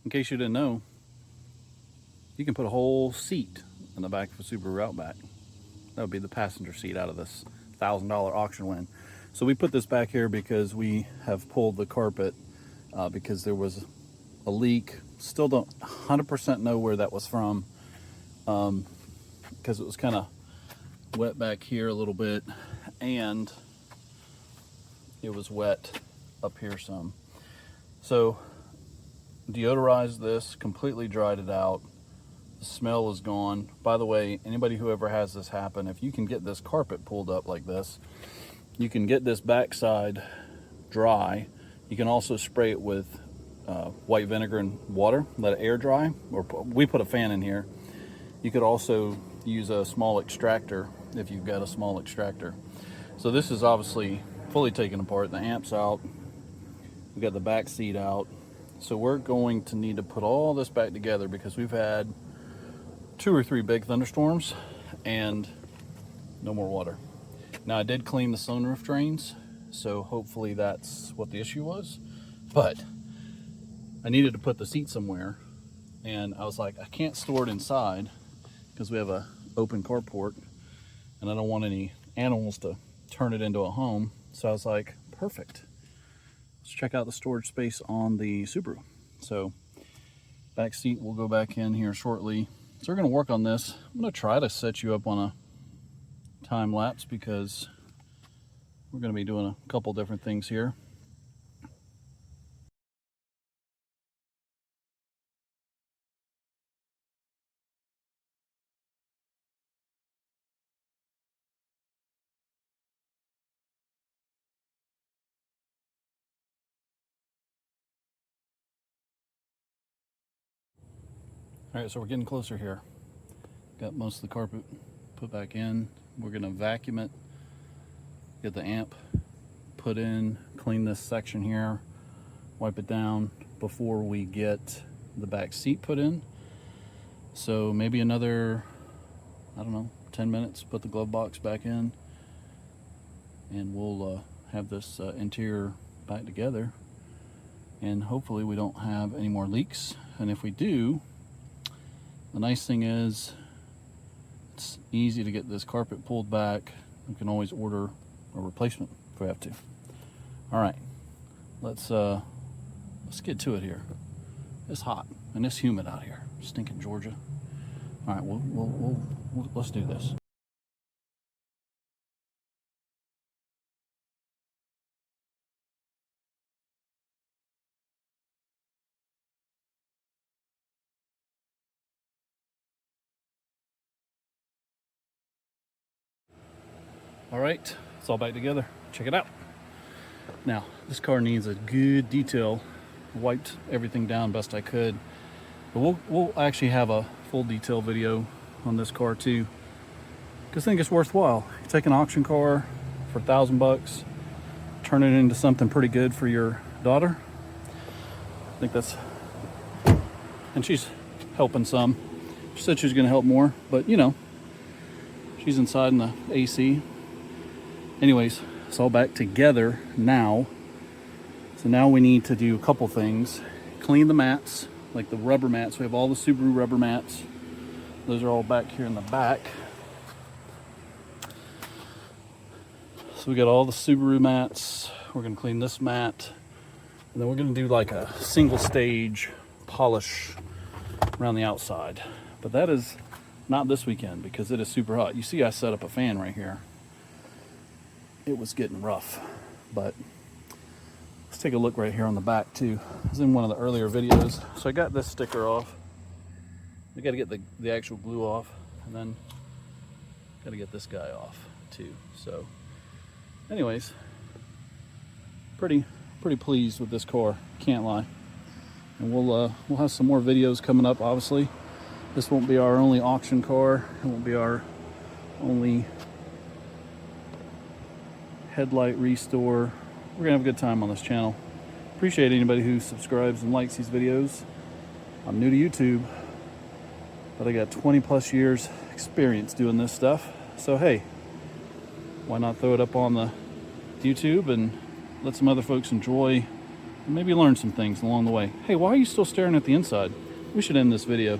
in case you didn't know, you can put a whole seat in the back of a Subaru Outback. That would be the passenger seat out of this $1,000 auction win. So we put this back here because we have pulled the carpet because there was a leak. Still don't 100% know where that was from because it was kind of wet back here a little bit and it was wet up here some. So deodorized this, completely dried it out. The smell is gone. By the way, anybody who ever has this happen, if you can get this carpet pulled up like this, you can get this backside dry. You can also spray it with white vinegar and water, let it air dry, or we put a fan in here. You could also use a small extractor if you've got a small extractor. So this is obviously fully taken apart. The amp's out. We got the back seat out. So we're going to need to put all this back together because we've had 2 or 3 big thunderstorms and no more water. Now I did clean the sunroof drains, so hopefully that's what the issue was. But I needed to put the seat somewhere, and I was like, I can't store it inside because we have a open carport, and I don't want any animals to turn it into a home. So I was like, perfect. Let's check out the storage space on the Subaru. So back seat will go back in here shortly. So we're going to work on this. I'm going to try to set you up on a time lapse because we're going to be doing a couple different things here. All right, so we're getting closer here. Got most of the carpet put back in. We're gonna vacuum it, get the amp put in, clean this section here, wipe it down before we get the back seat put in. So maybe another, I don't know, 10 minutes, put the glove box back in, and we'll have this interior back together. And hopefully we don't have any more leaks. And if we do, the nice thing is it's easy to get this carpet pulled back. We can always order a replacement if we have to. All right, let's get to it here. It's hot and it's humid out here, stinking Georgia. All right, let's do this. All right, it's all back together. Check it out. Now, this car needs a good detail. Wiped everything down best I could. But we'll actually have a full detail video on this car too, because I think it's worthwhile. You take an auction car for $1,000, turn it into something pretty good for your daughter. I think that's, and she's helping some. She said she was gonna help more, but you know, she's inside in the AC. Anyways, it's all back together now. So now we need to do a couple things. Clean the mats, like the rubber mats. We have all the Subaru rubber mats. Those are all back here in the back. So we got all the Subaru mats. We're gonna clean this mat. And then we're gonna do like a single stage polish around the outside. But that is not this weekend because it is super hot. You see I set up a fan right here. It was getting rough, but let's take a look right here on the back too. It was in one of the earlier videos. So I got this sticker off. We got to get the actual glue off, and then got to get this guy off too. So anyways, pretty pleased with this car, can't lie. And we'll have some more videos coming up. Obviously, this won't be our only auction car. It won't be our only headlight restore. We're gonna have a good time on this channel. Appreciate anybody who subscribes and likes these videos. I'm new to YouTube, but I got 20+ years experience doing this stuff. So hey, why not throw it up on the YouTube and let some other folks enjoy Maybe learn some things along the way. Hey, why are you still staring at the inside? We should end this video.